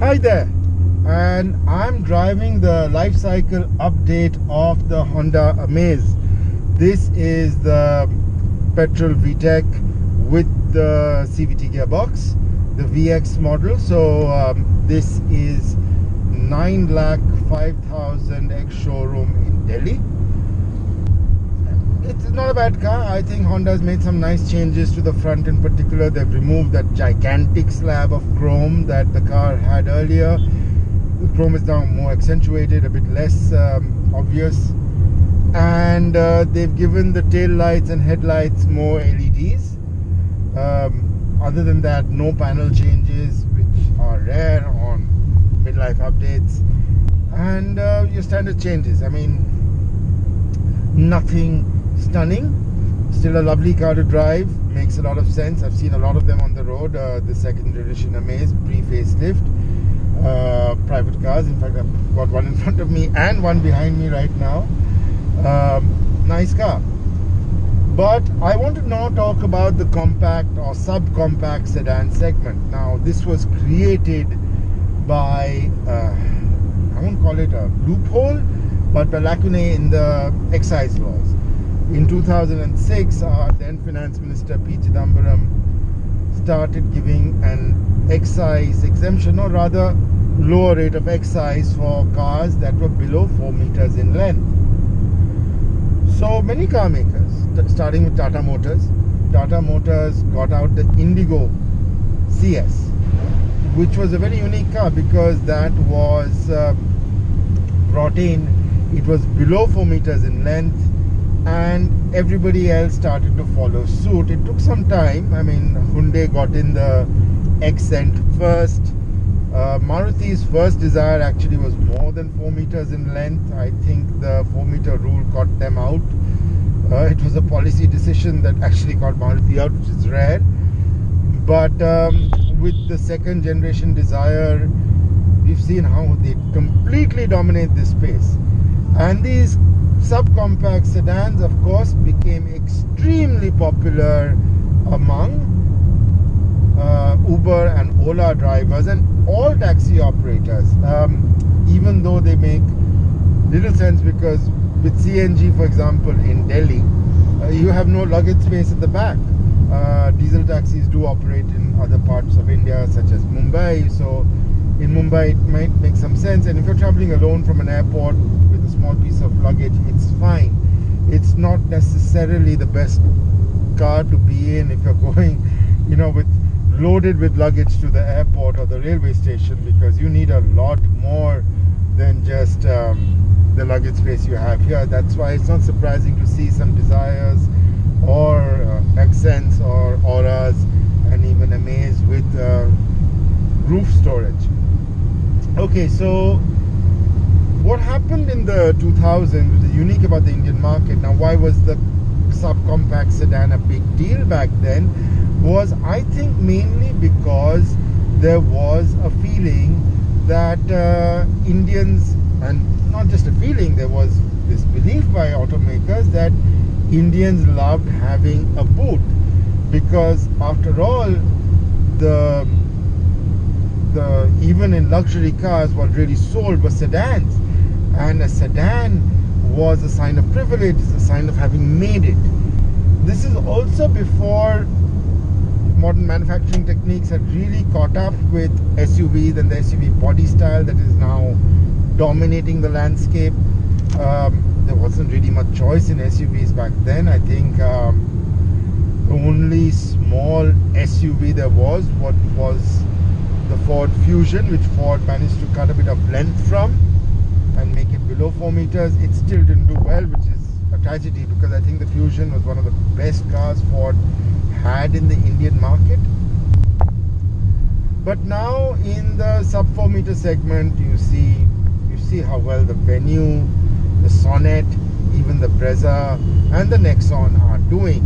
Hi there, and I'm driving the life cycle update of the Honda Amaze. This is the petrol VTEC with the CVT gearbox, the VX model. So this is 9,05,000 ex-showroom in Delhi. It's not a bad car. I think Honda's made some nice changes to the front. In particular, they've removed that gigantic slab of chrome that the car had earlier. The chrome is now more accentuated, a bit less obvious, and they've given the tail lights and headlights more LEDs. Other than that, no panel changes, which are rare on midlife updates, and your standard changes. I mean, nothing stunning. Still a lovely car to drive, makes a lot of sense. I've seen a lot of them on the road. The second edition Amaze pre-facelift, private cars. In fact, I've got one in front of me and one behind me right now. Nice car. But I want to now talk about the compact or subcompact sedan segment. Now, this was created by I won't call it a loophole, but a lacunae in the excise laws. In 2006, our then Finance Minister P. Chidambaram started giving an excise exemption, or rather lower rate of excise for cars that were below 4 meters in length. So many car makers, starting with Tata Motors got out the Indigo CS, which was a very unique car because that was brought in. It was below 4 meters in length, and everybody else started to follow suit. It took some time. I mean, Hyundai got in the Accent first. Maruti's first Desire actually was more than 4 meters in length. I think the 4 meter rule caught them out. It was a policy decision that actually caught Maruti out, which is rare. But with the second generation Desire, we've seen how they completely dominate this space. And these subcompact sedans, of course, became extremely popular among Uber and Ola drivers and all taxi operators, even though they make little sense, because with CNG, for example, in Delhi, you have no luggage space at the back. Diesel taxis do operate in other parts of India, such as Mumbai. So in Mumbai, it might make some sense. And if you're traveling alone from an airport with a small piece of luggage, it's fine. It's not necessarily the best car to be in if you're going, loaded with luggage to the airport or the railway station, because you need a lot more than just the luggage space you have here. That's why it's not surprising to see some Desires or Accents or Auras and even Amaze with roof storage. Okay, so what happened in the 2000s, which is unique about the Indian market? Now, why was the subcompact sedan a big deal back then? Was, I think, mainly because there was a feeling that Indians, and not just a feeling, there was this belief by automakers that Indians loved having a boot, because after all, the even in luxury cars, what really sold were sedans, and a sedan was a sign of privilege, a sign of having made it. This is also before modern manufacturing techniques had really caught up with SUVs and the SUV body style that is now dominating the landscape. There wasn't really much choice in SUVs back then. I think the only small SUV there was what was the Ford Fusion, which Ford managed to cut a bit of length from and make it below 4 meters. It still didn't do well, which is a tragedy, because I think the Fusion was one of the best cars Ford had in the Indian market. But now in the sub 4 meter segment, you see how well the Venue, the Sonnet, even the Brezza and the Nexon are doing.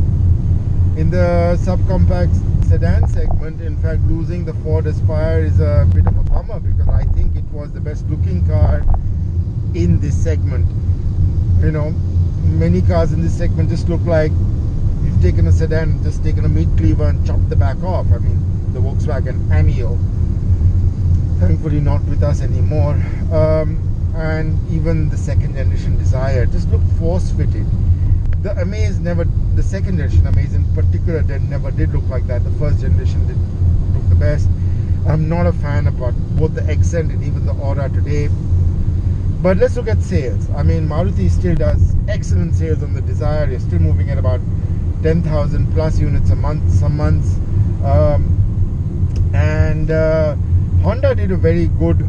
In the subcompact sedan segment, in fact, losing the Ford Aspire is a bit of a bummer, because I think it was the best looking car in this segment. Many cars in this segment just look like you've taken a sedan, just taken a meat cleaver and chopped the back off. I mean, the Volkswagen Amio. thankfully not with us anymore. And even the second generation Desire just looked force fitted. The Amaze never, the second generation Amaze in particular, never did look like that. The first generation did look the best. I'm not a fan about both the Accent and even the Aura today. But let's look at sales. I mean, Maruti still does excellent sales on the Desire. You're still moving at about 10,000 plus units a month, some months. Honda did a very good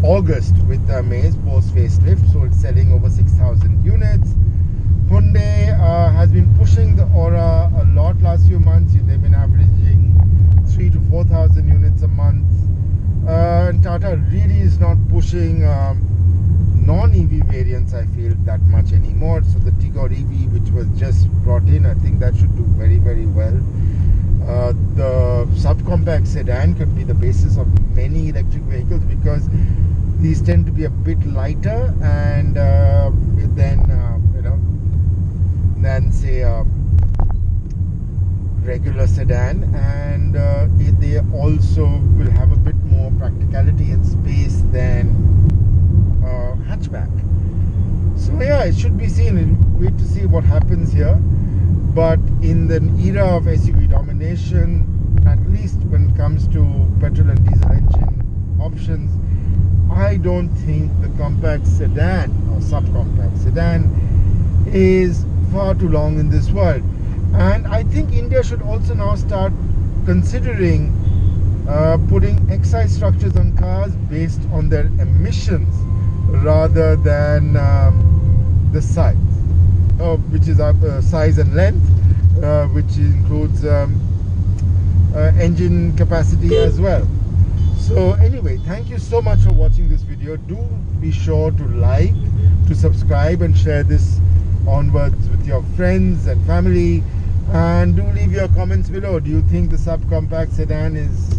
August with the Amaze post facelift, so it's selling over 6,000 units. Hyundai has been pushing the Aura a lot last few months. They've been averaging 3,000 to 4,000 units a month. And Tata really is not pushing non-EV variants, I feel, that much anymore. So the Tigor EV, which was just brought in, I think that should do very, very well. The subcompact sedan could be the basis of many electric vehicles because these tend to be a bit lighter and than say a regular sedan, and they also will have a bit more practicality and space than hatchback. So yeah, it should be seen. Wait to see what happens here. But in the era of SUV domination, at least when it comes to petrol and diesel engine options, I don't think the compact sedan or subcompact sedan is far too long in this world. And I think India should also now start considering putting excise structures on cars based on their emissions rather than the size, which is size and length, which includes engine capacity as well. So anyway, thank you so much for watching this video. Do be sure to like, to subscribe and share this onwards with your friends and family, and do leave your comments below. Do you think the subcompact sedan is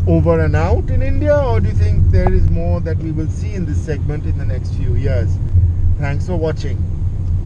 over and out in India, or do you think there is more that we will see in this segment in the next few years? Thanks for watching.